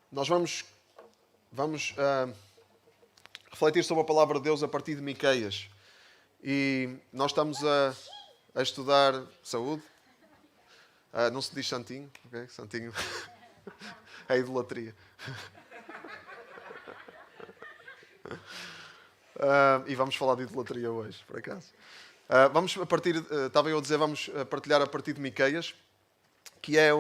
Nós vamos refletir sobre a palavra de Deus a partir de Miqueias. E nós estamos a estudar saúde. Não se diz santinho, ok? Santinho é idolatria. E vamos falar de idolatria hoje, por acaso. Estava eu a dizer, vamos partilhar a partir de Miqueias, que é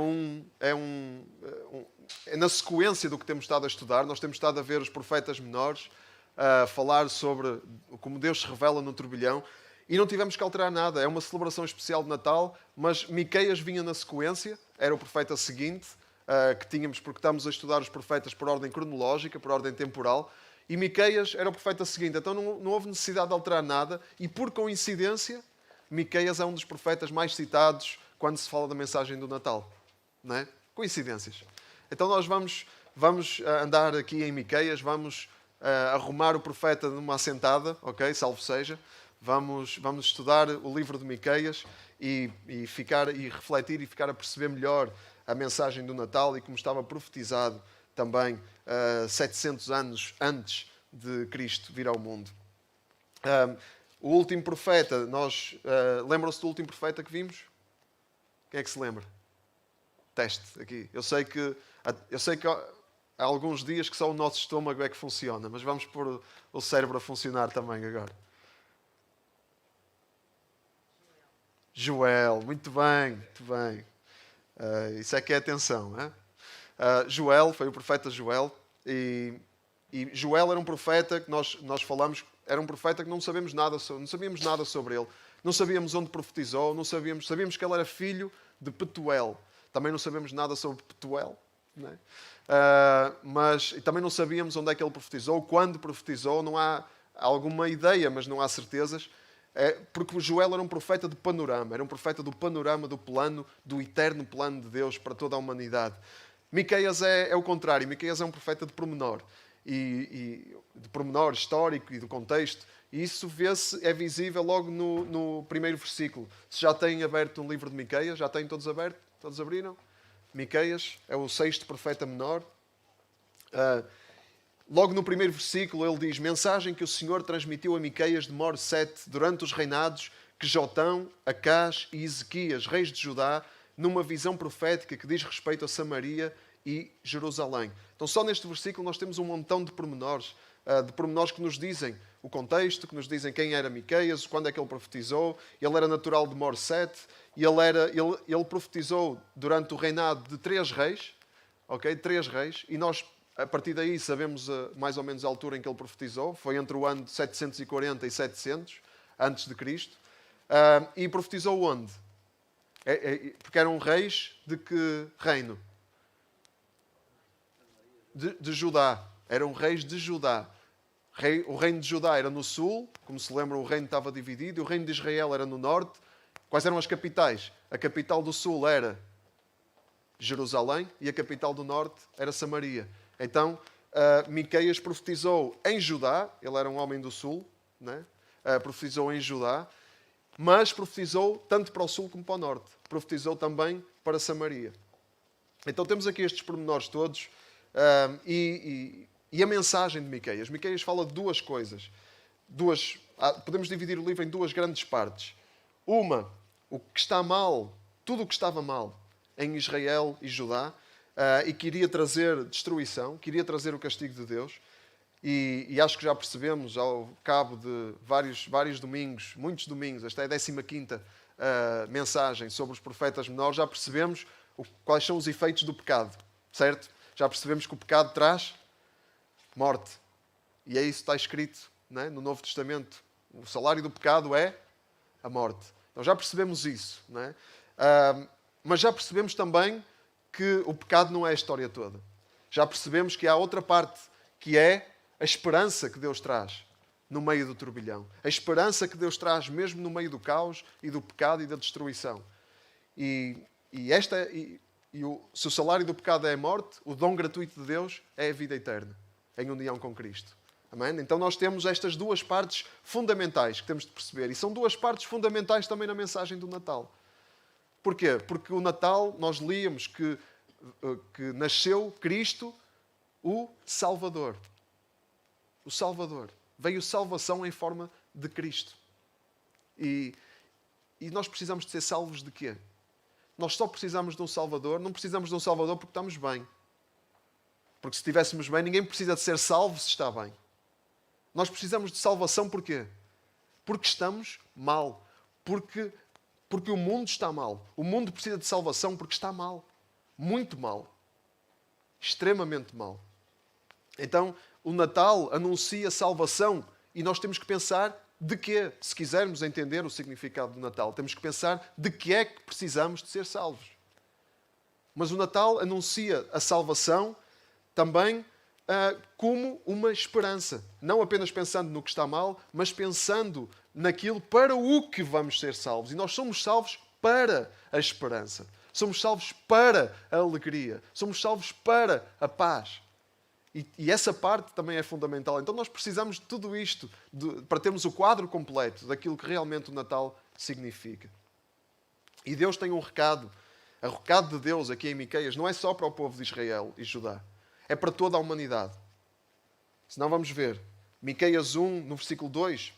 na sequência do que temos estado a estudar. Nós temos estado a ver os profetas menores, a falar sobre como Deus se revela no turbilhão, e não tivemos que alterar nada. É uma celebração especial de Natal, mas Miqueias vinha na sequência, era o profeta seguinte que tínhamos, porque estamos a estudar os profetas por ordem cronológica, por ordem temporal, e Miqueias era o profeta seguinte. Então não houve necessidade de alterar nada, e por coincidência, Miqueias é um dos profetas mais citados quando se fala da mensagem do Natal. Não é? Coincidências. Então nós vamos andar aqui em Miqueias, vamos arrumar o profeta numa assentada, ok? Salvo seja. Vamos estudar o livro de Miqueias e refletir e ficar a perceber melhor a mensagem do Natal e como estava profetizado também 700 anos antes de Cristo vir ao mundo. O último profeta, lembram-se do último profeta que vimos? Quem é que se lembra? Teste aqui. Eu sei que há alguns dias que só o nosso estômago é que funciona, mas vamos pôr o cérebro a funcionar também agora. Joel, muito bem, muito bem. Isso é que é atenção, não é? Joel, foi o profeta Joel, e Joel era um profeta que nós falamos, era um profeta que não sabíamos nada sobre ele, não sabíamos onde profetizou, sabíamos que ele era filho de Petuel. Também não sabemos nada sobre Petuel, não é? Mas também não sabíamos onde é que ele profetizou, quando profetizou, não há alguma ideia, mas não há certezas. Porque o Joel era um profeta de panorama, era um profeta do panorama do plano, do eterno plano de Deus para toda a humanidade. Miqueias é o contrário. Miqueias é um profeta de pormenor, e de pormenor histórico e do contexto. E isso é visível logo no primeiro versículo. Se já têm aberto um livro de Miqueias, já têm todos aberto? Todos abriram? Miqueias é o 6º profeta menor. Logo no primeiro versículo ele diz: mensagem que o Senhor transmitiu a Miqueias de Morsete durante os reinados que Jotão, Acás e Ezequias, reis de Judá, numa visão profética que diz respeito a Samaria e Jerusalém. Então só neste versículo nós temos um montão de pormenores que nos dizem o contexto, que nos dizem quem era Miqueias, quando é que ele profetizou. Ele era natural de Morsete e ele profetizou durante o reinado de 3 reis, ok? 3 reis, e nós a partir daí sabemos mais ou menos a altura em que ele profetizou. Foi entre o ano de 740 e 700 antes de Cristo. E profetizou onde? Porque eram reis de que reino? De Judá. Eram reis de Judá. O reino de Judá era no sul, como se lembra, o reino estava dividido, e o reino de Israel era no norte. Quais eram as capitais? A capital do sul era Jerusalém e a capital do norte era Samaria. Então, Miqueias profetizou em Judá, ele era um homem do sul, né? Profetizou em Judá, mas profetizou tanto para o sul como para o norte. Profetizou também para Samaria. Então temos aqui estes pormenores todos, e a mensagem de Miqueias. Miqueias fala de 2 coisas. Podemos dividir o livro em 2 grandes partes. Uma, o que está mal, tudo o que estava mal em Israel e Judá, e queria trazer destruição, queria trazer o castigo de Deus. E acho que já percebemos ao cabo de vários domingos, muitos domingos, esta é a 15ª mensagem sobre os profetas menores, já percebemos quais são os efeitos do pecado, certo? Já percebemos que o pecado traz morte. E é isso que está escrito, né, no Novo Testamento. O salário do pecado é a morte. Então já percebemos isso, né? Mas já percebemos também que o pecado não é a história toda. Já percebemos que há outra parte, que é a esperança que Deus traz no meio do turbilhão. A esperança que Deus traz mesmo no meio do caos e do pecado e da destruição. Se o salário do pecado é a morte, o dom gratuito de Deus é a vida eterna, em união com Cristo. Amém? Então nós temos estas 2 partes fundamentais que temos de perceber. E são 2 partes fundamentais também na mensagem do Natal. Porquê? Porque o Natal, nós líamos que nasceu Cristo o Salvador. O Salvador. Veio salvação em forma de Cristo. E nós precisamos de ser salvos de quê? Nós só precisamos de um Salvador. Não precisamos de um Salvador porque estamos bem. Porque se estivéssemos bem, ninguém precisa de ser salvo se está bem. Nós precisamos de salvação porquê? Porque estamos mal. Porque o mundo está mal. O mundo precisa de salvação porque está mal. Muito mal. Extremamente mal. Então, o Natal anuncia salvação e nós temos que pensar de quê? Se quisermos entender o significado do Natal, temos que pensar de que é que precisamos de ser salvos. Mas o Natal anuncia a salvação também como uma esperança. Não apenas pensando no que está mal, mas pensando naquilo para o que vamos ser salvos. E nós somos salvos para a esperança. Somos salvos para a alegria. Somos salvos para a paz. E essa parte também é fundamental. Então nós precisamos de tudo isto para termos o quadro completo daquilo que realmente o Natal significa. E Deus tem um recado. O recado de Deus aqui em Miqueias não é só para o povo de Israel e Judá. É para toda a humanidade. Senão vamos ver. Miqueias 1, no versículo 2.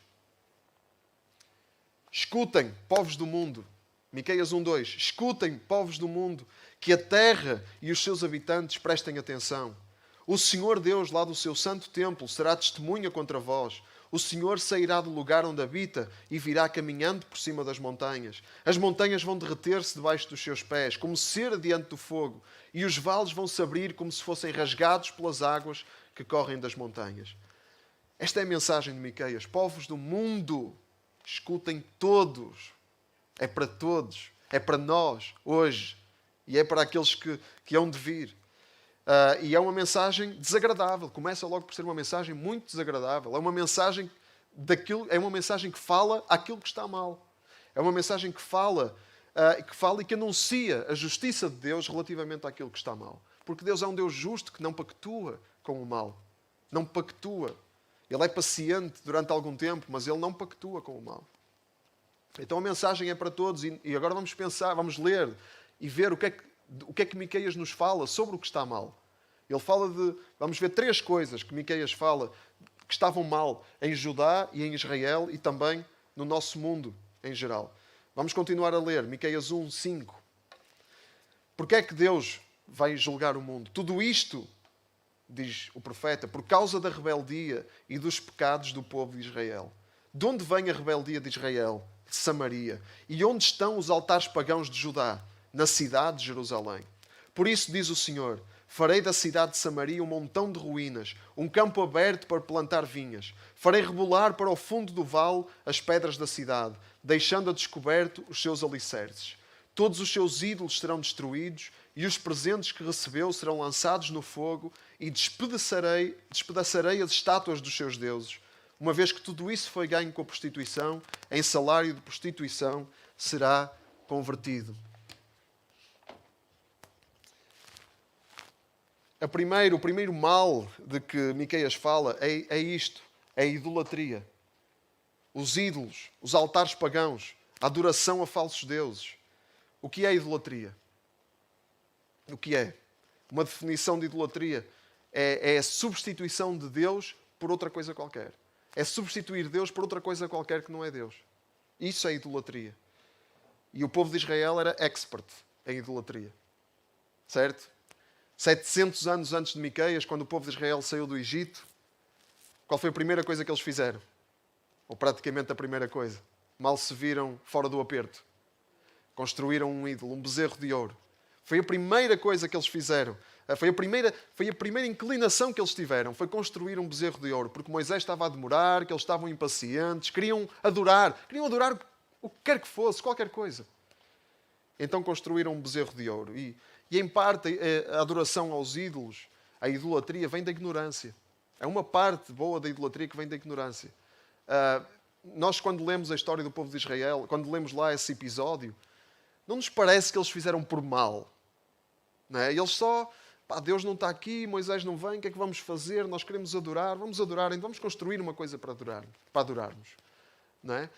Escutem, povos do mundo. Miqueias 1:2. Escutem, povos do mundo, que a terra e os seus habitantes prestem atenção. O Senhor Deus, lá do seu santo templo, será testemunha contra vós. O Senhor sairá do lugar onde habita e virá caminhando por cima das montanhas. As montanhas vão derreter-se debaixo dos seus pés, como cera diante do fogo, e os vales vão se abrir como se fossem rasgados pelas águas que correm das montanhas. Esta é a mensagem de Miqueias. Povos do mundo, escutem todos. É para todos. É para nós, hoje. E é para aqueles que hão de vir. E é uma mensagem desagradável. Começa logo por ser uma mensagem muito desagradável. É uma mensagem que fala aquilo que está mal. É uma mensagem que fala e que anuncia a justiça de Deus relativamente àquilo que está mal. Porque Deus é um Deus justo que não pactua com o mal. Não pactua. Ele é paciente durante algum tempo, mas ele não pactua com o mal. Então a mensagem é para todos. E agora vamos pensar, vamos ler e ver o que é que Miqueias nos fala sobre o que está mal. Ele fala vamos ver 3 coisas que Miqueias fala que estavam mal em Judá e em Israel e também no nosso mundo em geral. Vamos continuar a ler Miqueias 1:5. Porque é que Deus vai julgar o mundo? Tudo isto, diz o profeta, por causa da rebeldia e dos pecados do povo de Israel. De onde vem a rebeldia de Israel? De Samaria. E onde estão os altares pagãos de Judá? Na cidade de Jerusalém. Por isso diz o Senhor: farei da cidade de Samaria um montão de ruínas, um campo aberto para plantar vinhas. Farei rebolar para o fundo do vale as pedras da cidade, deixando a descoberto os seus alicerces. Todos os seus ídolos serão destruídos e os presentes que recebeu serão lançados no fogo e despedaçarei as estátuas dos seus deuses. Uma vez que tudo isso foi ganho com a prostituição, em salário de prostituição será convertido. O primeiro mal de que Miqueias fala é isto, é a idolatria. Os ídolos, os altares pagãos, a adoração a falsos deuses. O que é idolatria? O que é? Uma definição de idolatria é a substituição de Deus por outra coisa qualquer. É substituir Deus por outra coisa qualquer que não é Deus. Isso é idolatria. E o povo de Israel era expert em idolatria. Certo? 700 anos antes de Miqueias, quando o povo de Israel saiu do Egito, qual foi a primeira coisa que eles fizeram? Ou praticamente a primeira coisa. Mal se viram fora do aperto. Construíram um ídolo, um bezerro de ouro. Foi a primeira coisa que eles fizeram. Foi a primeira inclinação que eles tiveram. Foi construir um bezerro de ouro. Porque Moisés estava a demorar, que eles estavam impacientes, queriam adorar o que quer que fosse, qualquer coisa. Então construíram um bezerro de ouro. E em parte a adoração aos ídolos, a idolatria, vem da ignorância. É uma parte boa da idolatria que vem da ignorância. Nós, quando lemos a história do povo de Israel, quando lemos lá esse episódio, não nos parece que eles fizeram por mal. Não é? Eles só, Deus não está aqui, Moisés não vem, o que é que vamos fazer? Nós queremos adorar, vamos adorar, então vamos construir uma coisa para adorarmos. Não é?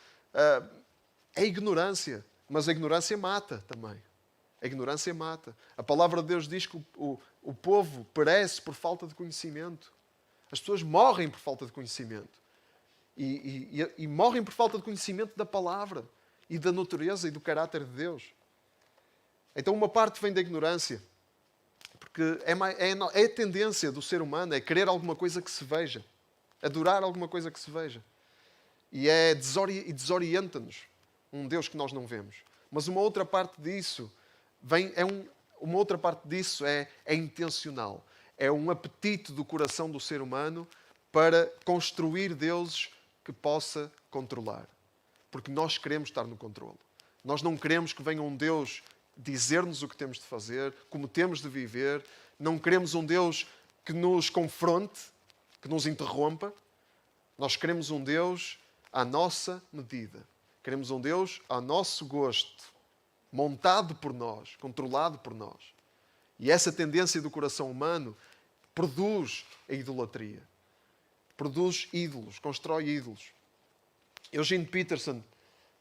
É ignorância, mas a ignorância mata também. A ignorância mata. A palavra de Deus diz que o povo perece por falta de conhecimento. As pessoas morrem por falta de conhecimento. E morrem por falta de conhecimento da palavra e da natureza e do caráter de Deus. Então uma parte vem da ignorância. Porque é a tendência do ser humano, é querer alguma coisa que se veja. Adorar alguma coisa que se veja. E desorienta-nos um Deus que nós não vemos. Mas uma outra parte disso é intencional. É um apetite do coração do ser humano para construir deuses que possa controlar. Porque nós queremos estar no controle. Nós não queremos que venha um Deus dizer-nos o que temos de fazer, como temos de viver. Não queremos um Deus que nos confronte, que nos interrompa. Nós queremos um Deus à nossa medida. Queremos um Deus ao nosso gosto, montado por nós, controlado por nós. E essa tendência do coração humano produz a idolatria. Produz ídolos, constrói ídolos. Eugene Peterson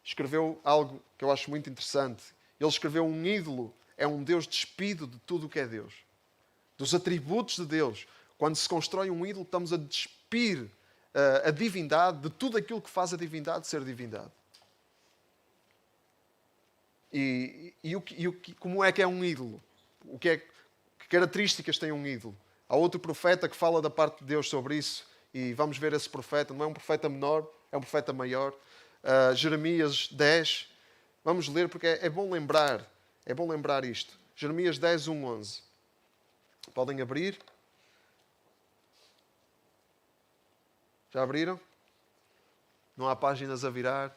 escreveu algo que eu acho muito interessante. Ele escreveu: um ídolo é um Deus despido de tudo o que é Deus. Dos atributos de Deus. Quando se constrói um ídolo, estamos a despir a divindade de tudo aquilo que faz a divindade ser divindade. Como é que é um ídolo? Que características tem um ídolo? Há outro profeta que fala da parte de Deus sobre isso, e vamos ver esse profeta. Não é um profeta menor, é um profeta maior. Jeremias 10. Vamos ler porque é bom lembrar. É bom lembrar isto. Jeremias 10, 1, 11. Podem abrir. Já abriram? Não há páginas a virar?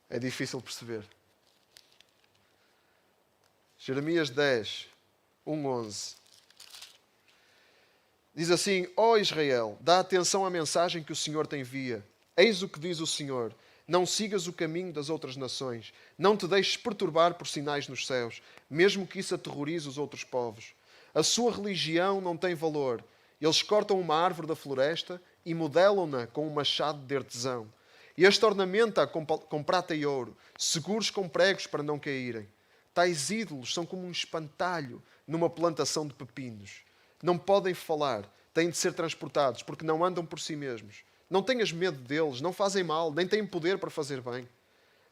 É difícil perceber. Jeremias 10, 1, 11. Diz assim: ó Israel, dá atenção à mensagem que o Senhor te envia. Eis o que diz o Senhor: não sigas o caminho das outras nações. Não te deixes perturbar por sinais nos céus, mesmo que isso aterrorize os outros povos. A sua religião não tem valor. Eles cortam uma árvore da floresta e modelam-na com um machado de artesão. E este ornamenta-a com prata e ouro, seguros com pregos para não caírem. Tais ídolos são como um espantalho numa plantação de pepinos. Não podem falar, têm de ser transportados, porque não andam por si mesmos. Não tenhas medo deles, não fazem mal, nem têm poder para fazer bem.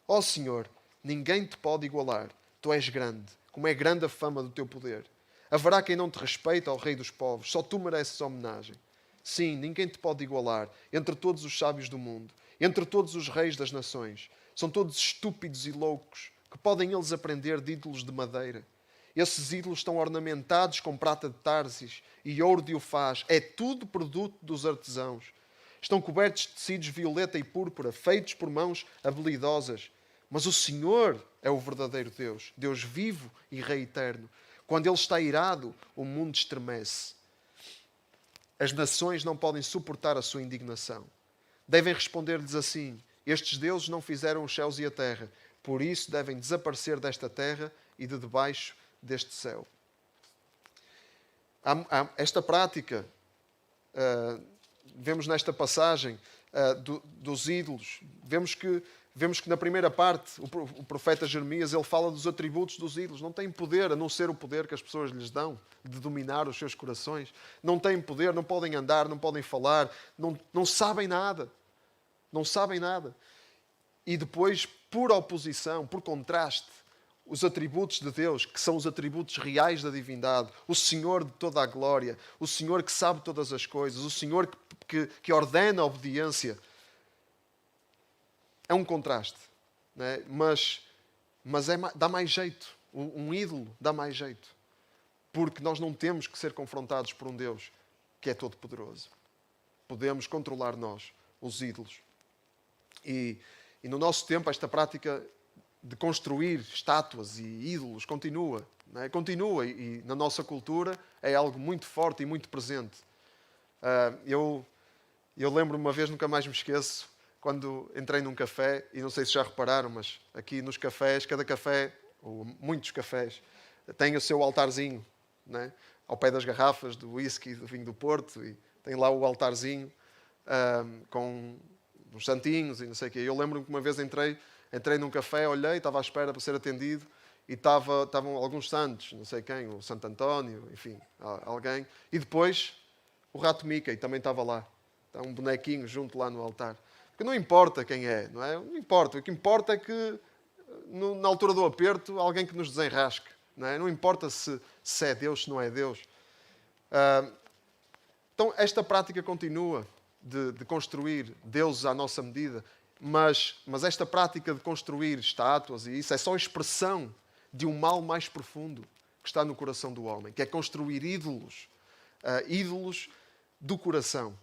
Ó Senhor, ninguém te pode igualar. Tu és grande, como é grande a fama do teu poder. Haverá quem não te respeite, ó Rei dos povos, só tu mereces homenagem. Sim, ninguém te pode igualar entre todos os sábios do mundo, entre todos os reis das nações. São todos estúpidos e loucos, que podem eles aprender de ídolos de madeira. Esses ídolos estão ornamentados com prata de Tarsis e ouro de Ufaz. É tudo produto dos artesãos. Estão cobertos de tecidos violeta e púrpura, feitos por mãos habilidosas. Mas o Senhor é o verdadeiro Deus, Deus vivo e Rei eterno. Quando Ele está irado, o mundo estremece. As nações não podem suportar a sua indignação. Devem responder-lhes assim: estes deuses não fizeram os céus e a terra, por isso devem desaparecer desta terra e de debaixo deste céu. Há esta prática, vemos nesta passagem dos ídolos, vemos que na primeira parte o profeta Jeremias ele fala dos atributos dos ídolos. Não têm poder a não ser o poder que as pessoas lhes dão de dominar os seus corações. Não têm poder, não podem andar, não podem falar, não sabem nada. Não sabem nada. E depois, por oposição, por contraste, os atributos de Deus, que são os atributos reais da divindade, o Senhor de toda a glória, o Senhor que sabe todas as coisas, o Senhor que ordena a obediência. É um contraste, não é? Mas dá mais jeito. Um ídolo dá mais jeito. Porque nós não temos que ser confrontados por um Deus que é todo-poderoso. Podemos controlar nós os ídolos. E no nosso tempo, esta prática de construir estátuas e ídolos continua. Não é? Continua e na nossa cultura é algo muito forte e muito presente. Eu lembro-me uma vez, nunca mais me esqueço, quando entrei num café, e não sei se já repararam, mas aqui nos cafés, cada café, ou muitos cafés, tem o seu altarzinho, não é? Ao pé das garrafas do whisky, do vinho do Porto, e tem lá o altarzinho com uns santinhos e não sei o quê. Eu lembro-me que uma vez entrei num café, olhei, estava à espera para ser atendido, e estavam alguns santos, não sei quem, o Santo António, enfim, alguém. E depois o rato Mickey também estava lá. Está um bonequinho junto lá no altar. Porque não importa quem é, não é? Não importa. O que importa é que, na altura do aperto, alguém que nos desenrasque. Não é? Não importa se é Deus, se não é Deus. Então, esta prática continua de construir deuses à nossa medida, mas esta prática de construir estátuas e isso é só a expressão de um mal mais profundo que está no coração do homem, que é construir ídolos, ídolos do coração.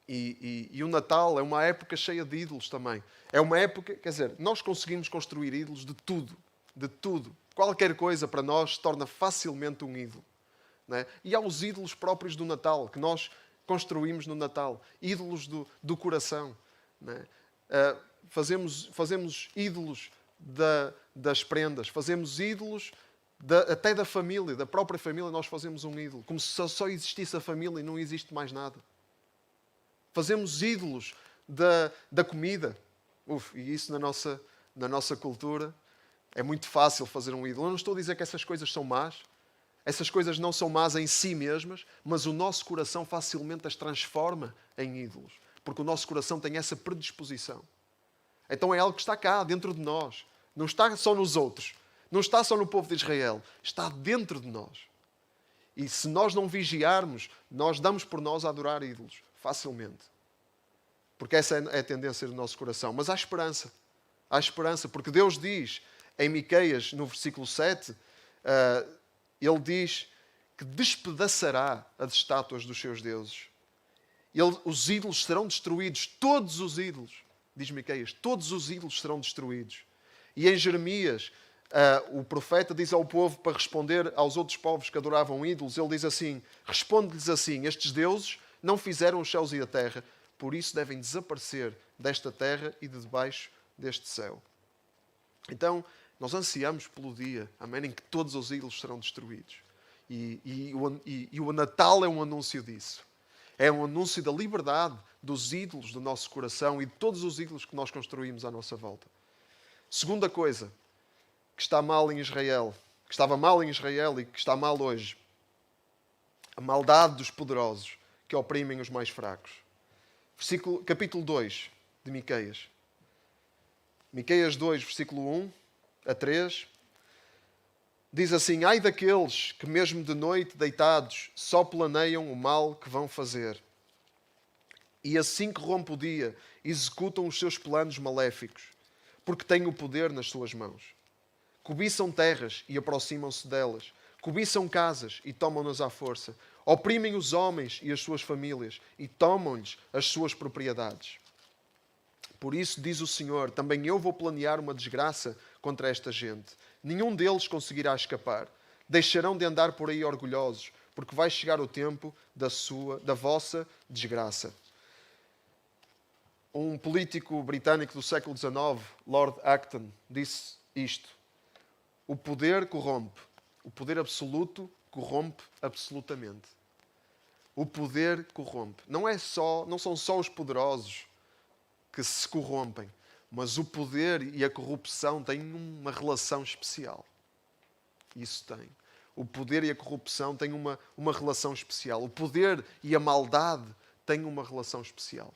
E o Natal é uma época cheia de ídolos também. É uma época, quer dizer, nós conseguimos construir ídolos de tudo, de tudo. Qualquer coisa para nós se torna facilmente um ídolo. Não é? E há os ídolos próprios do Natal, que nós construímos no Natal. Ídolos do coração. Não é? Fazemos ídolos das prendas, fazemos ídolos até da família, da própria família nós fazemos um ídolo. Como se só existisse a família e não existe mais nada. Fazemos ídolos da comida. E isso na nossa cultura é muito fácil fazer um ídolo. Eu não estou a dizer que essas coisas são más. Essas coisas não são más em si mesmas, mas o nosso coração facilmente as transforma em ídolos. Porque o nosso coração tem essa predisposição. Então é algo que está cá, dentro de nós. Não está só nos outros. Não está só no povo de Israel. Está dentro de nós. E se nós não vigiarmos, nós damos por nós a adorar ídolos. Facilmente. Porque essa é a tendência do nosso coração. Mas há esperança. Há esperança. Porque Deus diz em Miqueias, no versículo 7, Ele diz que despedaçará as estátuas dos seus deuses. Os ídolos serão destruídos. Todos os ídolos, diz Miqueias, todos os ídolos serão destruídos. E em Jeremias, o profeta diz ao povo para responder aos outros povos que adoravam ídolos, ele diz assim, responde-lhes assim, estes deuses não fizeram os céus e a terra, por isso devem desaparecer desta terra e de debaixo deste céu. Então, nós ansiamos pelo dia, amém, em que todos os ídolos serão destruídos. E o Natal é um anúncio disso. É um anúncio da liberdade dos ídolos do nosso coração e de todos os ídolos que nós construímos à nossa volta. Segunda coisa que está mal em Israel, que estava mal em Israel e que está mal hoje. A maldade dos poderosos que oprimem os mais fracos. Capítulo 2 de Miqueias. Miqueias 2, versículo 1 a 3. Diz assim, ai daqueles que mesmo de noite deitados só planeiam o mal que vão fazer. E assim que rompe o dia, executam os seus planos maléficos, porque têm o poder nas suas mãos. Cobiçam terras e aproximam-se delas. Cobiçam casas e tomam-nas à força. Oprimem os homens e as suas famílias e tomam-lhes as suas propriedades. Por isso, diz o Senhor, também eu vou planear uma desgraça contra esta gente. Nenhum deles conseguirá escapar. Deixarão de andar por aí orgulhosos, porque vai chegar o tempo da vossa desgraça. Um político britânico do século XIX, Lord Acton, disse isto. O poder corrompe. O poder absoluto corrompe absolutamente. O poder corrompe. Não são só os poderosos que se corrompem, mas o poder e a corrupção têm uma relação especial. Isso tem. O poder e a corrupção têm uma relação especial. O poder e a maldade têm uma relação especial.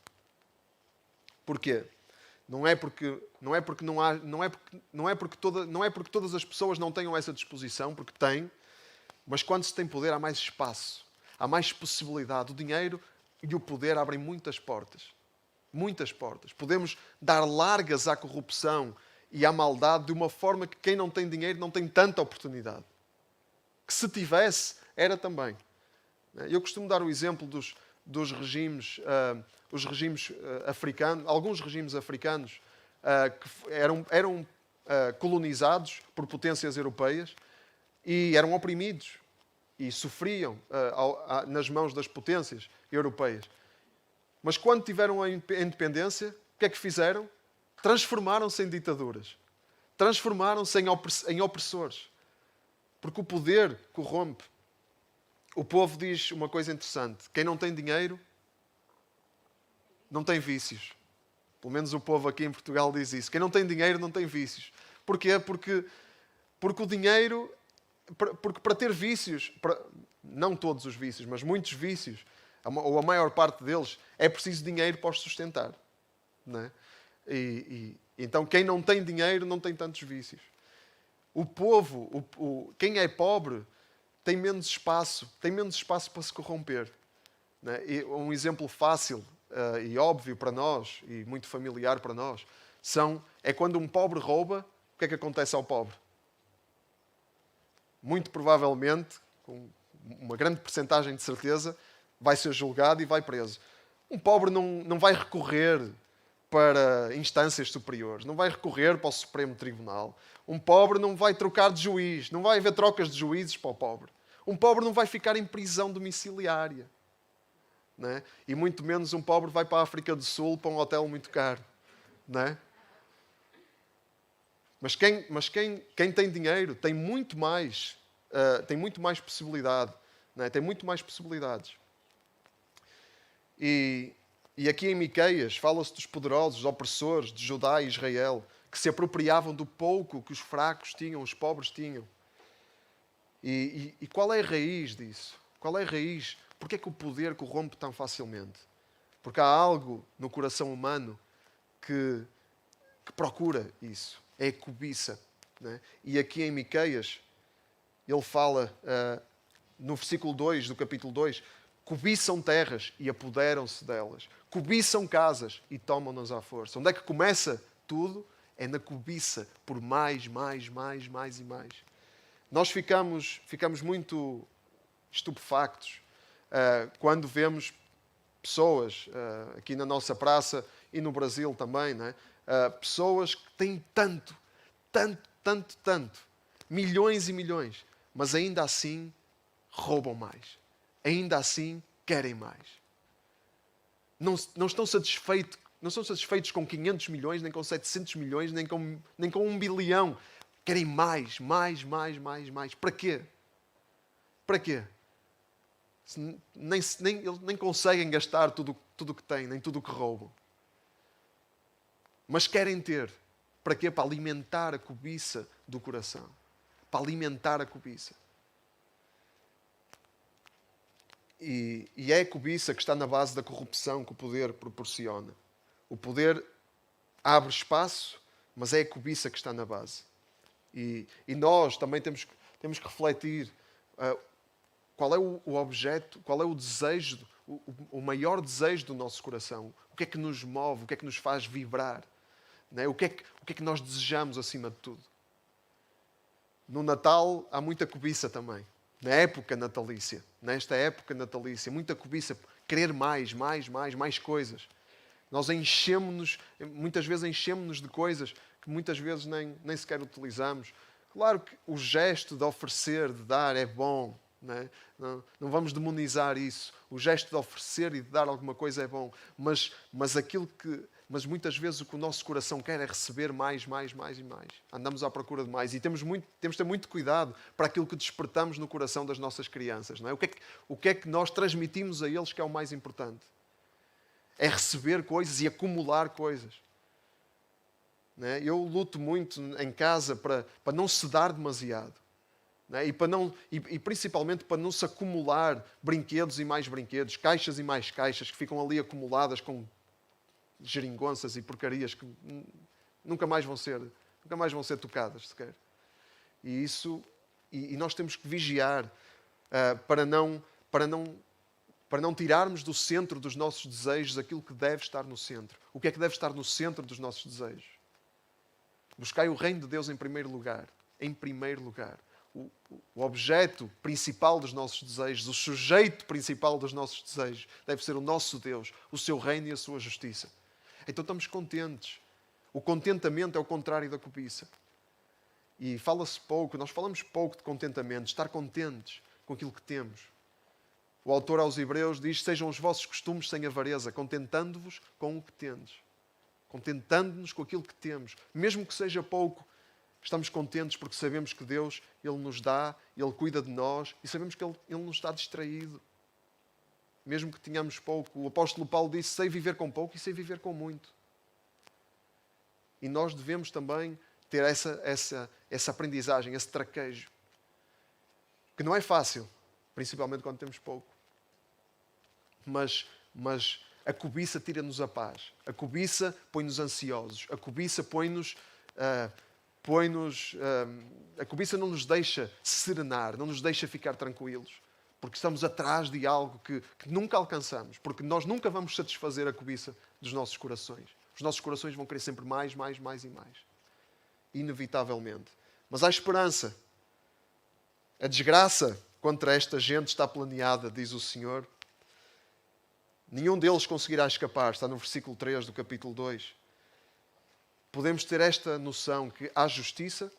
Porquê? Não é porque todas as pessoas não tenham essa disposição, porque têm, mas quando se tem poder há mais espaço, há mais possibilidade. O dinheiro e o poder abrem muitas portas. Muitas portas. Podemos dar largas à corrupção e à maldade de uma forma que quem não tem dinheiro não tem tanta oportunidade. Que se tivesse, era também. Eu costumo dar o exemplo dos regimes, africanos, alguns regimes africanos que eram colonizados por potências europeias e eram oprimidos e sofriam nas mãos das potências europeias. Mas quando tiveram a independência, o que é que fizeram? Transformaram-se em ditaduras. Transformaram-se em opressores. Porque o poder corrompe. O povo diz uma coisa interessante. Quem não tem dinheiro, não tem vícios. Pelo menos o povo aqui em Portugal diz isso. Quem não tem dinheiro, não tem vícios. Porquê? Porque Porque o dinheiro, porque para ter vícios, não todos os vícios, mas muitos vícios, ou a maior parte deles, é preciso dinheiro para os sustentar. Não é? Então quem não tem dinheiro não tem tantos vícios. O povo, quem é pobre, tem menos espaço para se corromper. Não é? E um exemplo fácil e óbvio para nós, e muito familiar para nós, é quando um pobre rouba, o que é que acontece ao pobre? Muito provavelmente, com uma grande percentagem de certeza, vai ser julgado e vai preso. Um pobre não vai recorrer para instâncias superiores, não vai recorrer para o Supremo Tribunal. Um pobre não vai trocar de juiz, não vai haver trocas de juízes para o pobre. Um pobre não vai ficar em prisão domiciliária. Não é? E muito menos um pobre vai para a África do Sul para um hotel muito caro. Não é? Mas quem tem dinheiro tem muito mais possibilidade. Não é? Tem muito mais possibilidades. E aqui em Miqueias fala-se dos poderosos, opressores de Judá e Israel, que se apropriavam do pouco que os fracos tinham, os pobres tinham. E qual é a raiz disso? Qual é a raiz? Porquê é que o poder corrompe tão facilmente? Porque há algo no coração humano que procura isso. É a cobiça. Não é? E aqui em Miqueias, ele fala, no versículo 2 do capítulo 2, cobiçam terras e apoderam-se delas. Cobiçam casas e tomam-nas à força. Onde é que começa tudo? É na cobiça por mais e mais. Nós ficamos muito estupefactos quando vemos pessoas, aqui na nossa praça e no Brasil também, não é? Pessoas que têm tanto, milhões e milhões, mas ainda assim roubam mais. Ainda assim querem mais. Não estão satisfeitos com 500 milhões, nem com 700 milhões, nem com 1 bilhão. Querem mais. Para quê? Para quê? Nem conseguem gastar tudo o que têm, nem tudo o que roubam. Mas querem ter. Para quê? Para alimentar a cobiça do coração. Para alimentar a cobiça. E é a cobiça que está na base da corrupção que o poder proporciona. O poder abre espaço, mas é a cobiça que está na base. E nós também temos que refletir qual é o objeto, qual é o desejo, o maior desejo do nosso coração. O que é que nos move, o que é que nos faz vibrar. Não é? O que é que nós desejamos acima de tudo. No Natal há muita cobiça também. Na época natalícia, nesta época natalícia, muita cobiça, querer mais coisas. Nós muitas vezes enchemos-nos de coisas que muitas vezes nem sequer utilizamos. Claro que o gesto de oferecer, de dar, é bom. Não é? Não vamos demonizar isso. O gesto de oferecer e de dar alguma coisa é bom. Mas muitas vezes o que o nosso coração quer é receber mais e mais. Andamos à procura de mais. E temos de ter muito cuidado para aquilo que despertamos no coração das nossas crianças. Não é? O que é que nós transmitimos a eles que é o mais importante? É receber coisas e acumular coisas. Não é? Eu luto muito em casa para não se dar demasiado. Não é? E principalmente para não se acumular brinquedos e mais brinquedos, caixas e mais caixas que ficam ali acumuladas com geringonças e porcarias que nunca mais vão ser tocadas sequer. E nós temos que vigiar para não tirarmos do centro dos nossos desejos aquilo que deve estar no centro. O que é que deve estar no centro dos nossos desejos? Buscai o reino de Deus em primeiro lugar. Em primeiro lugar. O objeto principal dos nossos desejos, o sujeito principal dos nossos desejos, deve ser o nosso Deus, o seu reino e a sua justiça. Então estamos contentes. O contentamento é o contrário da cobiça. E nós falamos pouco de contentamento, de estar contentes com aquilo que temos. O autor aos Hebreus diz: sejam os vossos costumes sem avareza, contentando-vos com o que tendes. Contentando-nos com aquilo que temos. Mesmo que seja pouco, estamos contentes porque sabemos que Deus, Ele nos dá, Ele cuida de nós e sabemos que Ele não está distraído. Mesmo que tenhamos pouco. O apóstolo Paulo disse: sei viver com pouco e sei viver com muito. E nós devemos também ter essa aprendizagem, esse traquejo. Que não é fácil, principalmente quando temos pouco. Mas a cobiça tira-nos a paz. A cobiça põe-nos ansiosos. A cobiça a cobiça não nos deixa serenar, não nos deixa ficar tranquilos. Porque estamos atrás de algo que nunca alcançamos. Porque nós nunca vamos satisfazer a cobiça dos nossos corações. Os nossos corações vão querer sempre mais, mais, mais e mais. Inevitavelmente. Mas há esperança. A desgraça contra esta gente está planeada, diz o Senhor. Nenhum deles conseguirá escapar. Está no versículo 3 do capítulo 2. Podemos ter esta noção que há justiça,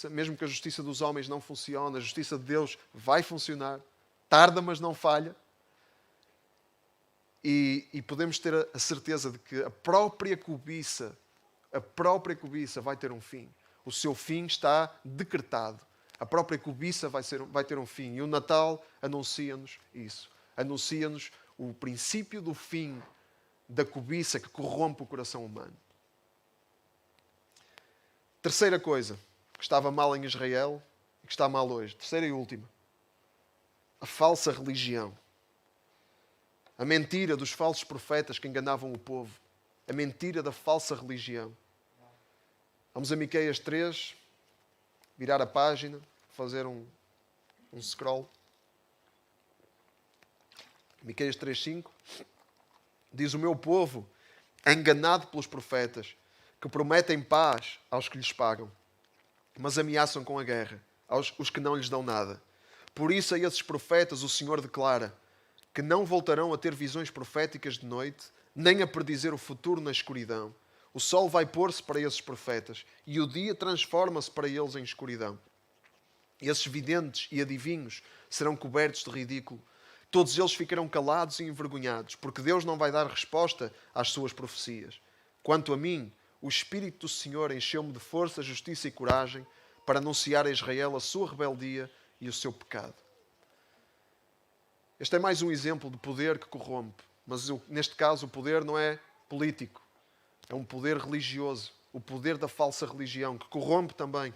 mesmo que a justiça dos homens não funcione, a justiça de Deus vai funcionar. Tarda, mas não falha. E podemos ter a certeza de que a própria cobiça vai ter um fim. O seu fim está decretado. A própria cobiça vai ter um fim. E o Natal anuncia-nos isso. Anuncia-nos o princípio do fim da cobiça que corrompe o coração humano. Terceira coisa que estava mal em Israel e que está mal hoje. Terceira e última. A falsa religião. A mentira dos falsos profetas que enganavam o povo. A mentira da falsa religião. Vamos a Miqueias 3, virar a página, fazer um scroll. Miqueias 3:5 diz: o meu povo é enganado pelos profetas, que prometem paz aos que lhes pagam, mas ameaçam com a guerra os que não lhes dão nada. Por isso a esses profetas o Senhor declara que não voltarão a ter visões proféticas de noite, nem a predizer o futuro na escuridão. O sol vai pôr-se para esses profetas e o dia transforma-se para eles em escuridão. Esses videntes e adivinhos serão cobertos de ridículo. Todos eles ficarão calados e envergonhados, porque Deus não vai dar resposta às suas profecias. Quanto a mim, o Espírito do Senhor encheu-me de força, justiça e coragem para anunciar a Israel a sua rebeldia e o seu pecado. Este é mais um exemplo de poder que corrompe. Mas neste caso o poder não é político. É um poder religioso. O poder da falsa religião, que corrompe também.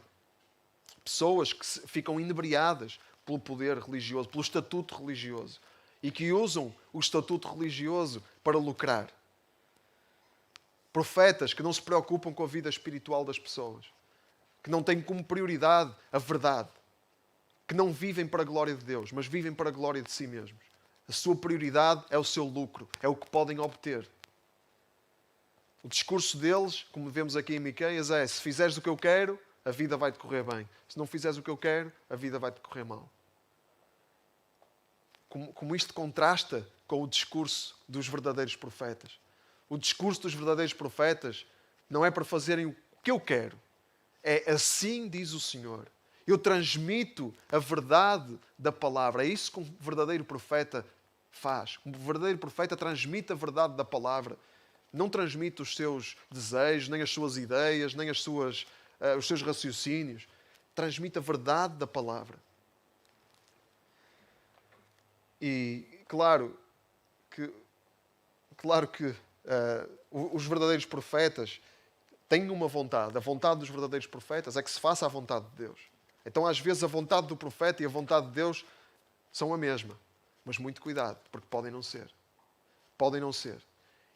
Pessoas que ficam inebriadas pelo poder religioso, pelo estatuto religioso. E que usam o estatuto religioso para lucrar. Profetas que não se preocupam com a vida espiritual das pessoas. Que não têm como prioridade a verdade. Que não vivem para a glória de Deus, mas vivem para a glória de si mesmos. A sua prioridade é o seu lucro, é o que podem obter. O discurso deles, como vemos aqui em Miqueias, é: se fizeres o que eu quero, a vida vai-te correr bem. Se não fizeres o que eu quero, a vida vai-te correr mal. Como isto contrasta com o discurso dos verdadeiros profetas. O discurso dos verdadeiros profetas não é para fazerem o que eu quero. É assim diz o Senhor. Eu transmito a verdade da palavra. É isso que um verdadeiro profeta faz. Um verdadeiro profeta transmite a verdade da palavra. Não transmite os seus desejos, nem as suas ideias, nem os seus raciocínios. Transmite a verdade da palavra. E claro que os verdadeiros profetas têm uma vontade. A vontade dos verdadeiros profetas é que se faça a vontade de Deus. Então, às vezes, a vontade do profeta e a vontade de Deus são a mesma. Mas muito cuidado, porque podem não ser. Podem não ser.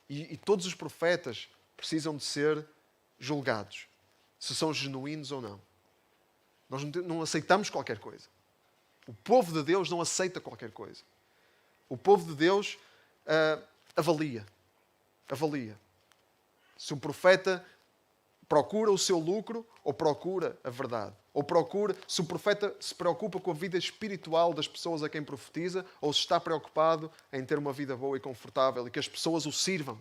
E todos os profetas precisam de ser julgados. Se são genuínos ou não. Nós não aceitamos qualquer coisa. O povo de Deus não aceita qualquer coisa. O povo de Deus avalia. Avalia. Se um profeta procura o seu lucro ou procura a verdade. Ou se o profeta se preocupa com a vida espiritual das pessoas a quem profetiza, ou se está preocupado em ter uma vida boa e confortável e que as pessoas o sirvam.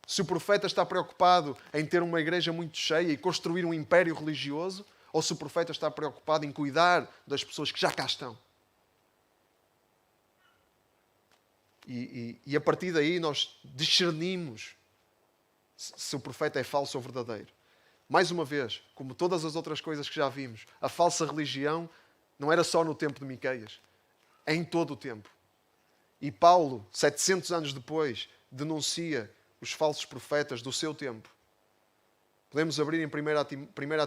Se o profeta está preocupado em ter uma igreja muito cheia e construir um império religioso, ou se o profeta está preocupado em cuidar das pessoas que já cá estão. E a partir daí nós discernimos se o profeta é falso ou verdadeiro. Mais uma vez, como todas as outras coisas que já vimos, a falsa religião não era só no tempo de Miqueias. É em todo o tempo. E Paulo, 700 anos depois, denuncia os falsos profetas do seu tempo. Podemos abrir em 1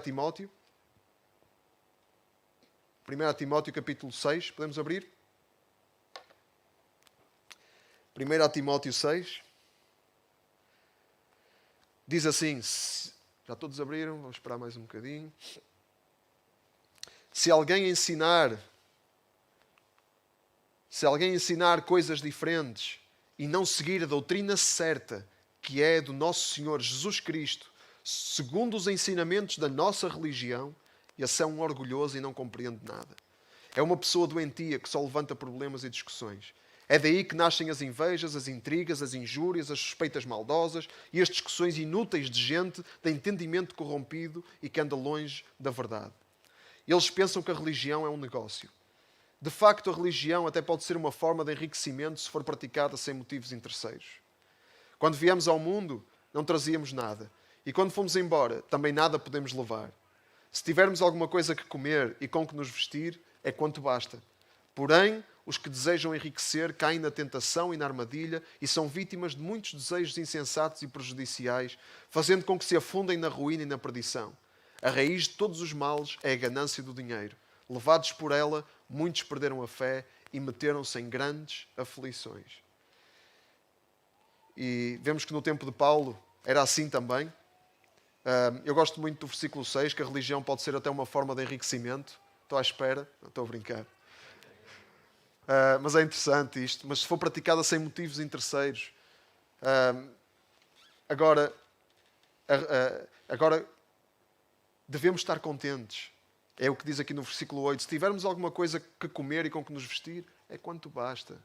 Timóteo. 1 Timóteo capítulo 6. Podemos abrir? 1 Timóteo 6. Diz assim, já todos abriram, vamos esperar mais um bocadinho. Se alguém ensinar coisas diferentes e não seguir a doutrina certa, que é do nosso Senhor Jesus Cristo, segundo os ensinamentos da nossa religião, esse é um orgulhoso e não compreende nada. É uma pessoa doentia que só levanta problemas e discussões. É daí que nascem as invejas, as intrigas, as injúrias, as suspeitas maldosas e as discussões inúteis de gente de entendimento corrompido e que anda longe da verdade. Eles pensam que a religião é um negócio. De facto, a religião até pode ser uma forma de enriquecimento se for praticada sem motivos interesseiros. Quando viemos ao mundo, não trazíamos nada. E quando fomos embora, também nada podemos levar. Se tivermos alguma coisa que comer e com que nos vestir, é quanto basta. Porém, os que desejam enriquecer caem na tentação e na armadilha e são vítimas de muitos desejos insensatos e prejudiciais, fazendo com que se afundem na ruína e na perdição. A raiz de todos os males é a ganância do dinheiro. Levados por ela, muitos perderam a fé e meteram-se em grandes aflições. E vemos que no tempo de Paulo era assim também. Eu gosto muito do versículo 6, que a religião pode ser até uma forma de enriquecimento. Estou à espera, não estou a brincar. Mas é interessante isto. Mas se for praticada sem motivos interesseiros. Agora, devemos estar contentes. É o que diz aqui no versículo 8. Se tivermos alguma coisa que comer e com que nos vestir, é quanto basta.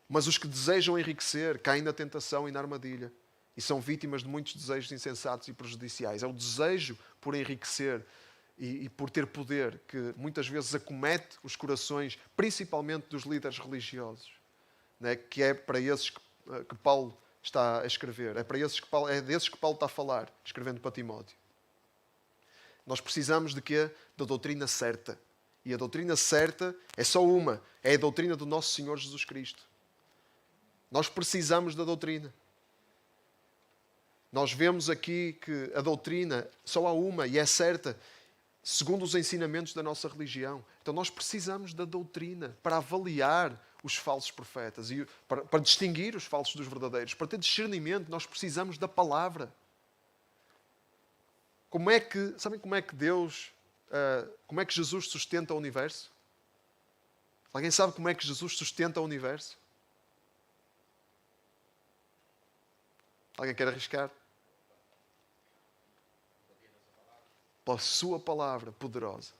Mas os que desejam enriquecer caem na tentação e na armadilha. E são vítimas de muitos desejos insensatos e prejudiciais. É o desejo por enriquecer e por ter poder que muitas vezes acomete os corações, principalmente dos líderes religiosos. Né? Que é para esses que Paulo está a escrever. É desses que Paulo está a falar, escrevendo para Timóteo. Nós precisamos de quê? Da doutrina certa. E a doutrina certa é só uma. É a doutrina do nosso Senhor Jesus Cristo. Nós precisamos da doutrina. Nós vemos aqui que a doutrina só há uma e é certa, segundo os ensinamentos da nossa religião. Então nós precisamos da doutrina para avaliar os falsos profetas e para distinguir os falsos dos verdadeiros. Para ter discernimento, nós precisamos da palavra. Sabem como é que como é que Jesus sustenta o universo? Alguém sabe como é que Jesus sustenta o universo? Alguém quer arriscar? Pela sua palavra poderosa.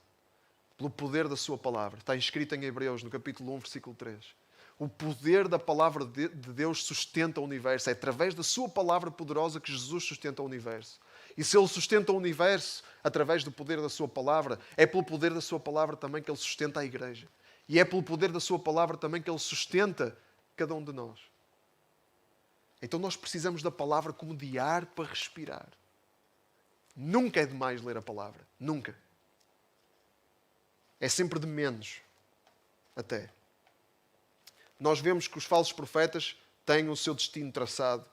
Pelo poder da sua palavra. Está escrito em Hebreus, no capítulo 1, versículo 3. O poder da palavra de Deus sustenta o universo. É através da sua palavra poderosa que Jesus sustenta o universo. E se Ele sustenta o universo através do poder da sua palavra, é pelo poder da sua palavra também que Ele sustenta a igreja. E é pelo poder da sua palavra também que Ele sustenta cada um de nós. Então nós precisamos da palavra como de ar para respirar. Nunca é demais ler a palavra. Nunca. É sempre de menos. Até. Nós vemos que os falsos profetas têm o seu destino traçado.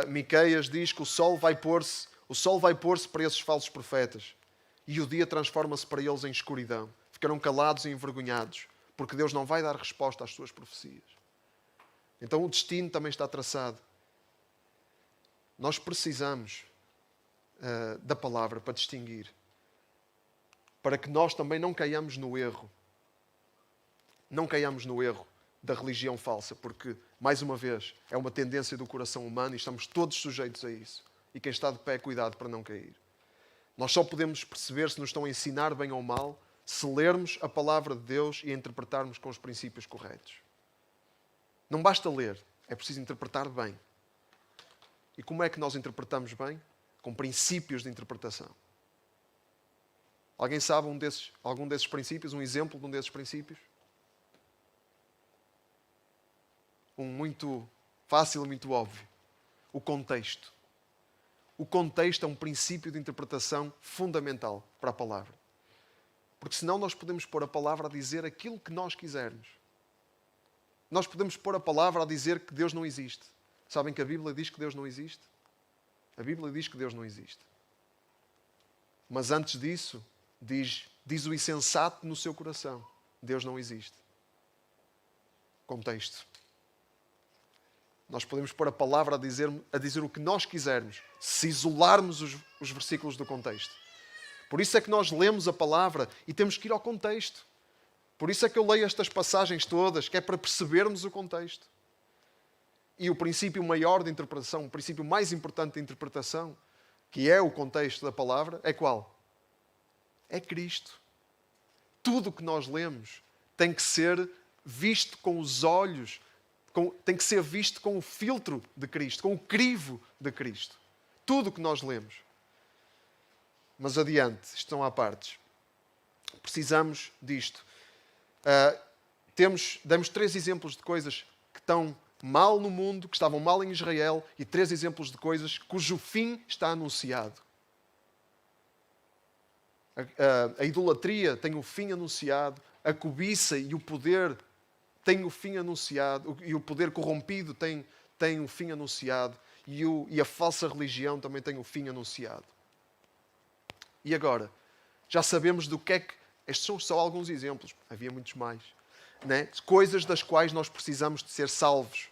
Miqueias diz que o sol vai pôr-se para esses falsos profetas. E o dia transforma-se para eles em escuridão. Ficarão calados e envergonhados. Porque Deus não vai dar resposta às suas profecias. Então o destino também está traçado. Nós precisamos da palavra para distinguir. Para que nós também não caiamos no erro. Não caiamos no erro da religião falsa. Porque, mais uma vez, é uma tendência do coração humano e estamos todos sujeitos a isso. E quem está de pé, cuidado para não cair. Nós só podemos perceber se nos estão a ensinar bem ou mal se lermos a palavra de Deus e a interpretarmos com os princípios corretos. Não basta ler, é preciso interpretar bem. E como é que nós interpretamos bem? Com princípios de interpretação. Alguém sabe algum desses princípios? Um exemplo de um desses princípios? Um muito fácil e muito óbvio. O contexto. O contexto é um princípio de interpretação fundamental para a palavra. Porque senão nós podemos pôr a palavra a dizer aquilo que nós quisermos. Nós podemos pôr a palavra a dizer que Deus não existe. Sabem que a Bíblia diz que Deus não existe? A Bíblia diz que Deus não existe. Mas antes disso, diz o insensato no seu coração: Deus não existe. Contexto. Nós podemos pôr a palavra a dizer o que nós quisermos, se isolarmos os versículos do contexto. Por isso é que nós lemos a palavra e temos que ir ao contexto. Por isso é que eu leio estas passagens todas, que é para percebermos o contexto. E o princípio maior de interpretação, o princípio mais importante de interpretação, que é o contexto da palavra, é qual? É Cristo. Tudo o que nós lemos tem que ser visto com os olhos, tem que ser visto com o filtro de Cristo, com o crivo de Cristo. Tudo o que nós lemos. Mas adiante, estão à parte. Precisamos disto. Demos 3 exemplos de coisas que estão mal no mundo, que estavam mal em Israel, e 3 exemplos de coisas cujo fim está anunciado. A idolatria tem o fim anunciado, a cobiça e o poder têm o fim anunciado, e o poder corrompido tem o fim anunciado, e a falsa religião também tem o fim anunciado. E agora, já sabemos do que é que... Estes são só alguns exemplos, havia muitos mais. Né? Coisas das quais nós precisamos de ser salvos.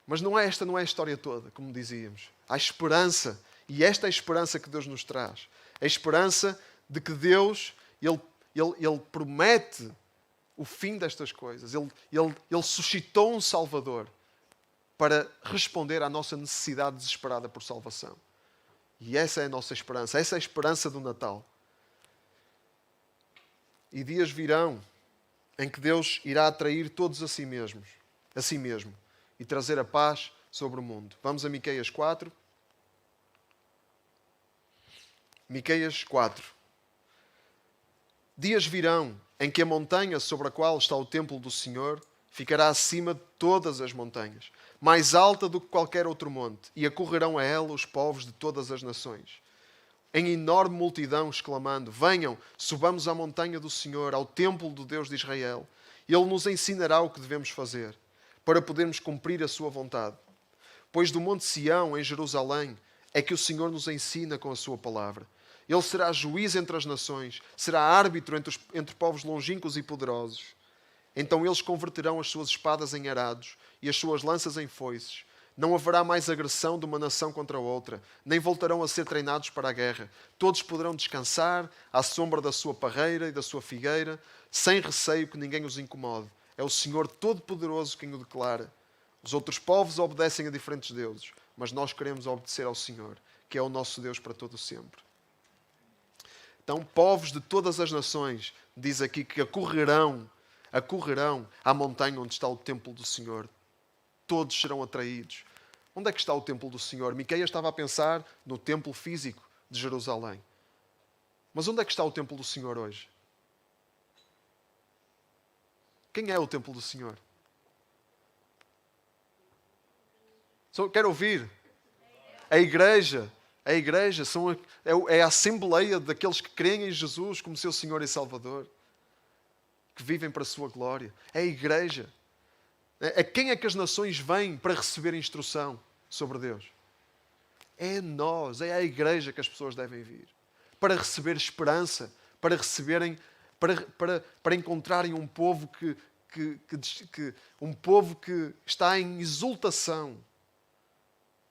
Mas esta não é a história toda, como dizíamos. Há esperança, e esta é a esperança que Deus nos traz. A esperança de que Deus, Ele promete o fim destas coisas. Ele suscitou um Salvador para responder à nossa necessidade desesperada por salvação. E essa é a nossa esperança. Essa é a esperança do Natal. E dias virão em que Deus irá atrair todos a si mesmo, e trazer a paz sobre o mundo. Vamos a Miqueias 4. Miqueias 4. Dias virão em que a montanha sobre a qual está o templo do Senhor ficará acima de todas as montanhas, mais alta do que qualquer outro monte, e acorrerão a ela os povos de todas as nações. Em enorme multidão, exclamando: venham, subamos à montanha do Senhor, ao templo do Deus de Israel. Ele nos ensinará o que devemos fazer, para podermos cumprir a sua vontade. Pois do monte Sião, em Jerusalém, é que o Senhor nos ensina com a sua palavra. Ele será juiz entre as nações, será árbitro entre povos longínquos e poderosos. Então eles converterão as suas espadas em arados e as suas lanças em foices. Não haverá mais agressão de uma nação contra outra, nem voltarão a ser treinados para a guerra. Todos poderão descansar à sombra da sua parreira e da sua figueira, sem receio que ninguém os incomode. É o Senhor Todo-Poderoso quem o declara. Os outros povos obedecem a diferentes deuses, mas nós queremos obedecer ao Senhor, que é o nosso Deus para todo sempre. Então, povos de todas as nações, diz aqui que acorrerão à montanha onde está o templo do Senhor. Todos serão atraídos. Onde é que está o templo do Senhor? Miqueias estava a pensar no templo físico de Jerusalém. Mas onde é que está o templo do Senhor hoje? Quem é o templo do Senhor? Quero ouvir. A igreja. A igreja é a assembleia daqueles que creem em Jesus como seu Senhor e Salvador. Que vivem para a sua glória. É a igreja. A quem é que as nações vêm para receber instrução sobre Deus? É a nós, é à igreja que as pessoas devem vir. Para receber esperança, para encontrarem um povo que está em exultação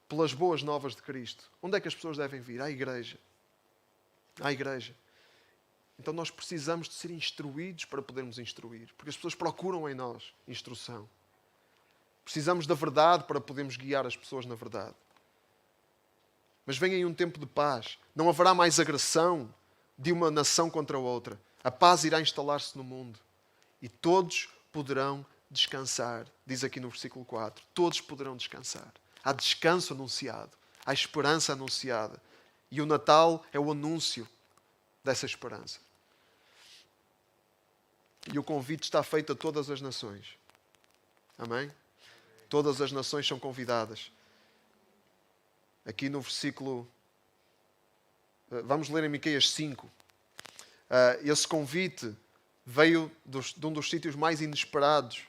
pelas boas novas de Cristo. Onde é que as pessoas devem vir? À igreja. À igreja. Então nós precisamos de ser instruídos para podermos instruir. Porque as pessoas procuram em nós instrução. Precisamos da verdade para podermos guiar as pessoas na verdade. Mas vem aí um tempo de paz. Não haverá mais agressão de uma nação contra a outra. A paz irá instalar-se no mundo. E todos poderão descansar. Diz aqui no versículo 4. Todos poderão descansar. Há descanso anunciado. Há esperança anunciada. E o Natal é o anúncio dessa esperança. E o convite está feito a todas as nações. Amém? Todas as nações são convidadas. Aqui no versículo... Vamos ler em Miqueias 5. Esse convite veio de um dos sítios mais inesperados,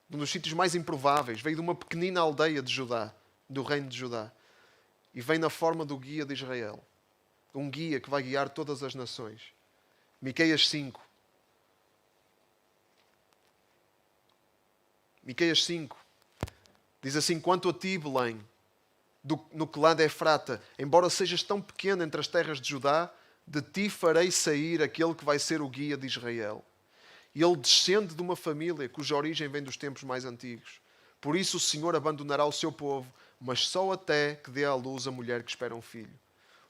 de um dos sítios mais improváveis. Veio de uma pequenina aldeia de Judá, do reino de Judá. e vem na forma do guia de Israel. Um guia que vai guiar todas as nações. Miqueias 5. Miqueias 5 diz assim: quanto a ti, Belém, no clã de Efrata, embora sejas tão pequeno entre as terras de Judá, de ti farei sair aquele que vai ser o guia de Israel. E ele descende de uma família cuja origem vem dos tempos mais antigos. Por isso o Senhor abandonará o seu povo, mas só até que dê à luz a mulher que espera um filho.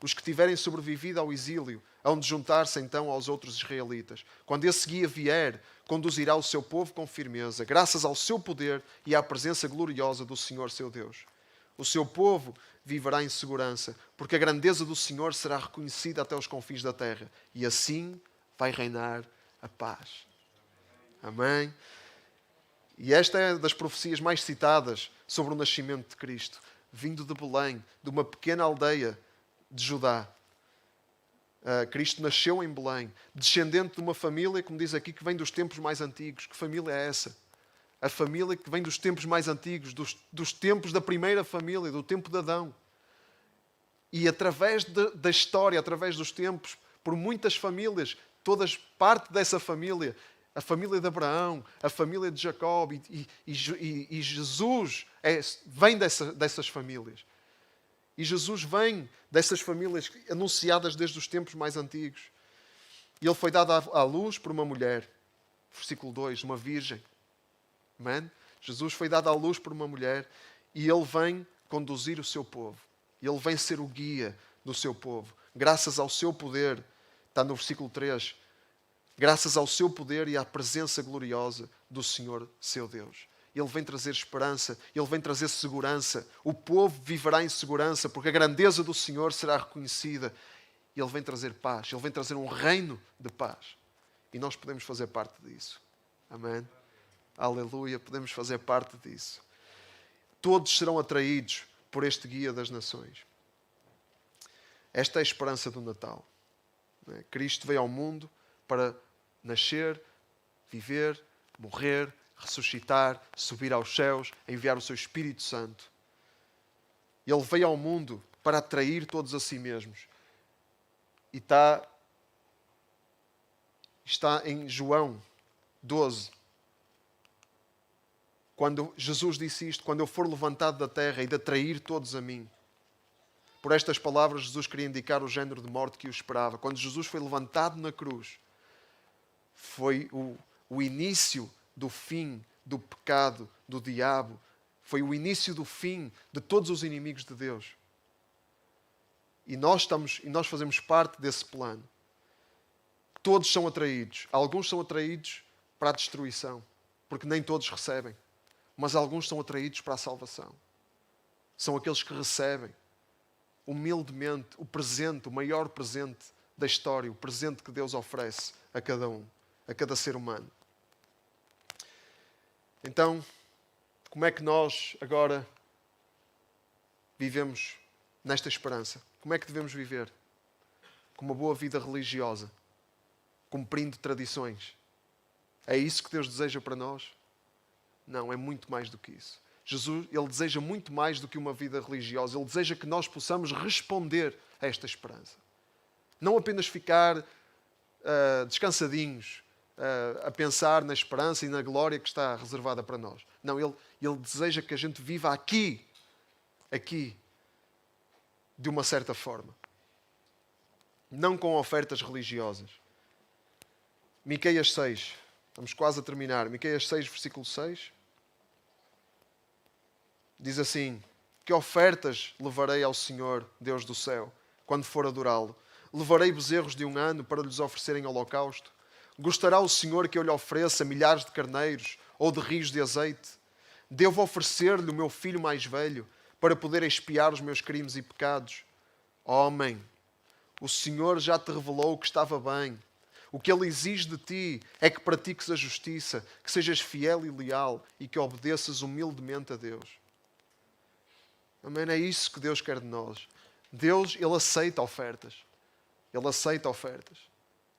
Os que tiverem sobrevivido ao exílio hão de juntar-se então aos outros israelitas. Quando esse guia vier, conduzirá o seu povo com firmeza, graças ao seu poder e à presença gloriosa do Senhor seu Deus. O seu povo viverá em segurança, porque a grandeza do Senhor será reconhecida até os confins da terra. E assim vai reinar a paz. Amém? E esta é das profecias mais citadas sobre o nascimento de Cristo. Vindo de Belém, de uma pequena aldeia de Judá. Cristo nasceu em Belém, descendente de uma família, como diz aqui, que vem dos tempos mais antigos. Que família é essa? A família que vem dos tempos mais antigos, dos tempos da primeira família, do tempo de Adão. E através da história, através dos tempos, por muitas famílias, todas parte dessa família, a família de Abraão, a família de Jacó, e Jesus vem dessas famílias. E Jesus vem dessas famílias anunciadas desde os tempos mais antigos. E ele foi dado à luz por uma mulher. Versículo 2, uma virgem. Amém? Jesus foi dado à luz por uma mulher e ele vem conduzir o seu povo. Ele vem ser o guia do seu povo. Graças ao seu poder, está no versículo 3, graças ao seu poder e à presença gloriosa do Senhor, seu Deus. Ele vem trazer esperança, Ele vem trazer segurança. O povo viverá em segurança, porque a grandeza do Senhor será reconhecida. Ele vem trazer paz, Ele vem trazer um reino de paz. E nós podemos fazer parte disso. Amém? Aleluia, podemos fazer parte disso. Todos serão atraídos por este guia das nações. Esta é a esperança do Natal. Cristo veio ao mundo para nascer, viver, morrer, ressuscitar, subir aos céus, enviar o seu Espírito Santo. Ele veio ao mundo para atrair todos a si mesmos. E está em João 12. Quando Jesus disse isto: quando eu for levantado da terra, e de atrair todos a mim. Por estas palavras, Jesus queria indicar o género de morte que o esperava. Quando Jesus foi levantado na cruz, foi o início do fim do pecado, do diabo. Foi o início do fim de todos os inimigos de Deus. E nós fazemos parte desse plano. Todos são atraídos. Alguns são atraídos para a destruição, porque nem todos recebem. Mas alguns são atraídos para a salvação. São aqueles que recebem humildemente o presente, o maior presente da história, o presente que Deus oferece a cada um, a cada ser humano. Então, como é que nós agora vivemos nesta esperança? Como é que devemos viver? Com uma boa vida religiosa, cumprindo tradições. É isso que Deus deseja para nós? Não, é muito mais do que isso. Jesus, Ele deseja muito mais do que uma vida religiosa. Ele deseja que nós possamos responder a esta esperança. Não apenas ficar descansadinhos, a pensar na esperança e na glória que está reservada para nós. Não, Ele deseja que a gente viva aqui, de uma certa forma. Não com ofertas religiosas. Miqueias 6. Estamos quase a terminar. Miqueias 6, versículo 6. Diz assim: que ofertas levarei ao Senhor, Deus do céu, quando for adorá-lo? Levarei bezerros de 1 ano para lhes oferecerem holocausto? Gostará o Senhor que eu lhe ofereça milhares de carneiros ou de rios de azeite? Devo oferecer-lhe o meu filho mais velho para poder expiar os meus crimes e pecados? Homem, o Senhor já te revelou que estava bem. O que Ele exige de ti é que pratiques a justiça, que sejas fiel e leal e que obedeças humildemente a Deus. Amém? É isso que Deus quer de nós. Deus, Ele aceita ofertas. Ele aceita ofertas.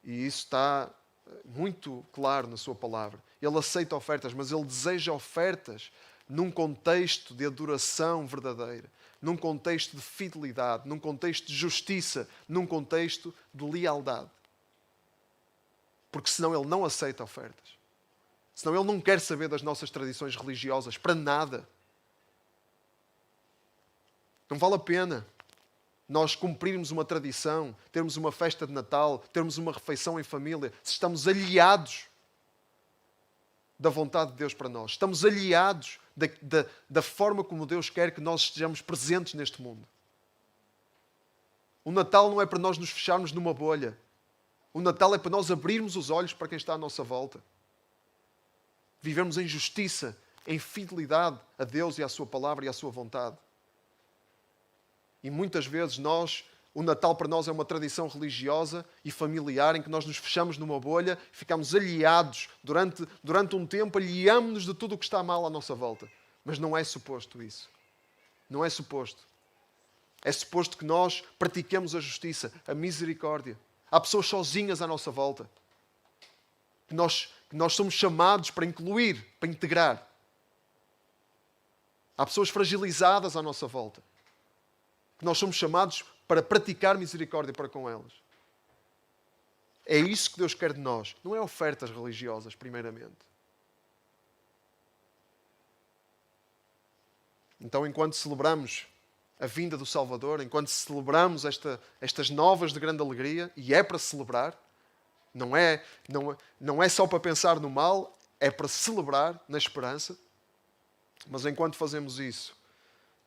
E isso está muito claro na sua palavra. Ele aceita ofertas, mas Ele deseja ofertas num contexto de adoração verdadeira. num contexto de fidelidade, num contexto de justiça, num contexto de lealdade. Porque senão Ele não aceita ofertas. Senão Ele não quer saber das nossas tradições religiosas, para nada. Não vale a pena nós cumprirmos uma tradição, termos uma festa de Natal, termos uma refeição em família, se estamos aliados da vontade de Deus para nós. Estamos aliados da forma como Deus quer que nós estejamos presentes neste mundo. O Natal não é para nós nos fecharmos numa bolha. O Natal é para nós abrirmos os olhos para quem está à nossa volta. Vivemos em justiça, em fidelidade a Deus e à sua palavra e à sua vontade. E muitas vezes o Natal para nós é uma tradição religiosa e familiar em que nós nos fechamos numa bolha, ficamos aliados durante um tempo, aliamos-nos de tudo o que está mal à nossa volta. Mas não é suposto isso. Não é suposto. É suposto que nós pratiquemos a justiça, a misericórdia. Há pessoas sozinhas à nossa volta. Que nós somos chamados para incluir, para integrar. Há pessoas fragilizadas à nossa volta. Que nós somos chamados para praticar misericórdia para com elas. É isso que Deus quer de nós. Não é ofertas religiosas, primeiramente. Então, enquanto celebramos a vinda do Salvador, enquanto celebramos estas novas de grande alegria, e é para celebrar, não é só para pensar no mal, é para celebrar na esperança. Mas enquanto fazemos isso,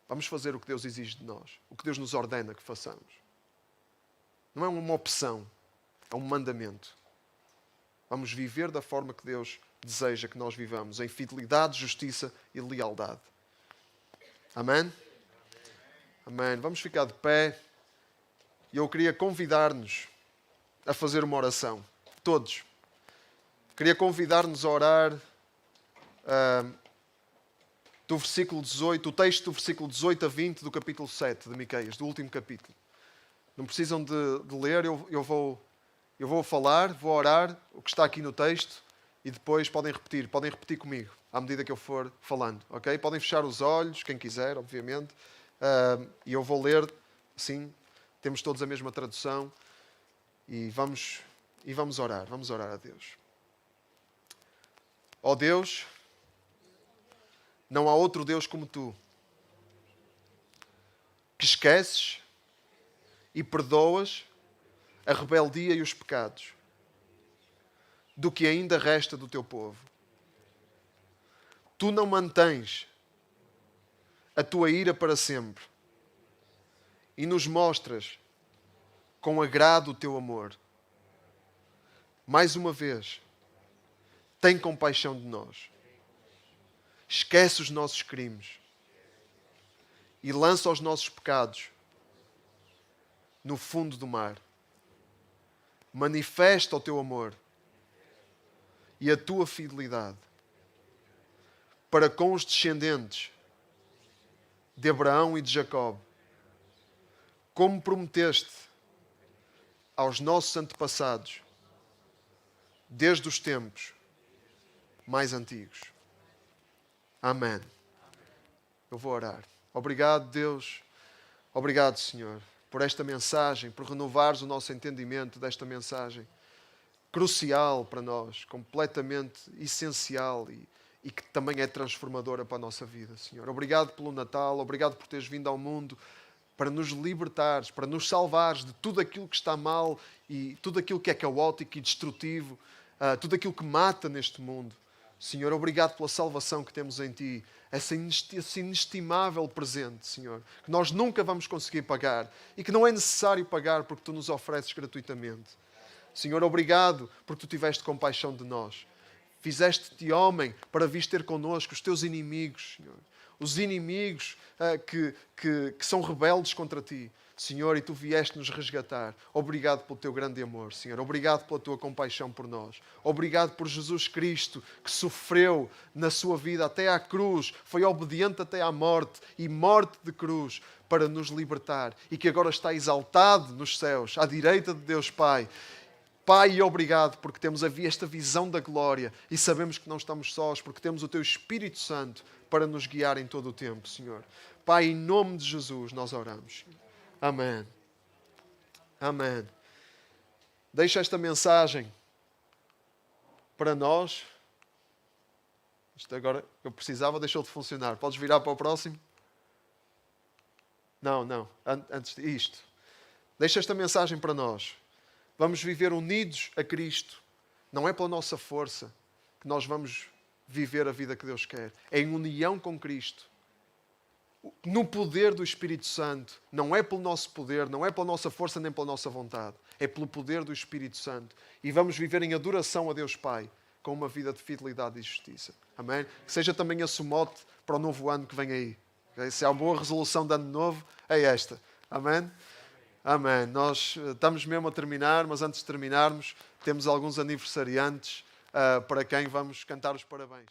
vamos fazer o que Deus exige de nós, o que Deus nos ordena que façamos. Não é uma opção, é um mandamento. Vamos viver da forma que Deus deseja que nós vivamos, em fidelidade, justiça e lealdade. Amém? Amém. Vamos ficar de pé. E eu queria convidar-nos a fazer uma oração. Todos. Queria convidar-nos a orar do versículo 18, o texto do versículo 18 a 20 do capítulo 7 de Miqueias, do último capítulo. Não precisam de ler, eu vou falar, vou orar o que está aqui no texto e depois podem repetir comigo, à medida que eu for falando, ok? Podem fechar os olhos, quem quiser, obviamente, e eu vou ler, assim, temos todos a mesma tradução e vamos orar a Deus. Ó Deus, não há outro Deus como Tu, que esqueces e perdoas a rebeldia e os pecados do que ainda resta do Teu povo. Tu não mantens a Tua ira para sempre e nos mostras com agrado o Teu amor. Mais uma vez, tem compaixão de nós. Esquece os nossos crimes e lança os nossos pecados no fundo do mar. Manifesta o Teu amor e a Tua fidelidade para com os descendentes de Abraão e de Jacó, como prometeste aos nossos antepassados desde os tempos mais antigos. Amém. Eu vou orar. Obrigado, Deus. Obrigado, Senhor, por esta mensagem, por renovares o nosso entendimento desta mensagem crucial para nós, completamente essencial e que também é transformadora para a nossa vida, Senhor. Obrigado pelo Natal, obrigado por teres vindo ao mundo para nos libertares, para nos salvares de tudo aquilo que está mal e tudo aquilo que é caótico e destrutivo, tudo aquilo que mata neste mundo. Senhor, obrigado pela salvação que temos em Ti, esse inestimável presente, Senhor, que nós nunca vamos conseguir pagar e que não é necessário pagar porque Tu nos ofereces gratuitamente. Senhor, obrigado porque Tu tiveste compaixão de nós. Fizeste-te homem para vires ter connosco os Teus inimigos, Senhor. Os inimigos que são rebeldes contra Ti. Senhor, e Tu vieste nos resgatar. Obrigado pelo Teu grande amor, Senhor. Obrigado pela Tua compaixão por nós. Obrigado por Jesus Cristo, que sofreu na sua vida até à cruz, foi obediente até à morte e morte de cruz para nos libertar e que agora está exaltado nos céus, à direita de Deus Pai. Pai, obrigado porque temos esta visão da glória e sabemos que não estamos sós, porque temos o Teu Espírito Santo para nos guiar em todo o tempo, Senhor. Pai, em nome de Jesus, nós oramos. Amém. Amém. Deixa esta mensagem para nós. Isto agora eu precisava, deixou de funcionar. Podes virar para o próximo? Não. Antes disto. Deixa esta mensagem para nós. Vamos viver unidos a Cristo. Não é pela nossa força que nós vamos viver a vida que Deus quer. É em união com Cristo. No poder do Espírito Santo. Não é pelo nosso poder, não é pela nossa força nem pela nossa vontade. É pelo poder do Espírito Santo. E vamos viver em adoração a Deus Pai, com uma vida de fidelidade e justiça. Amém? Que seja também esse o mote para o novo ano que vem aí. Okay? Se há uma boa resolução de ano novo, é esta. Amém? Amém. Nós estamos mesmo a terminar, mas antes de terminarmos, temos alguns aniversariantes para quem vamos cantar os parabéns.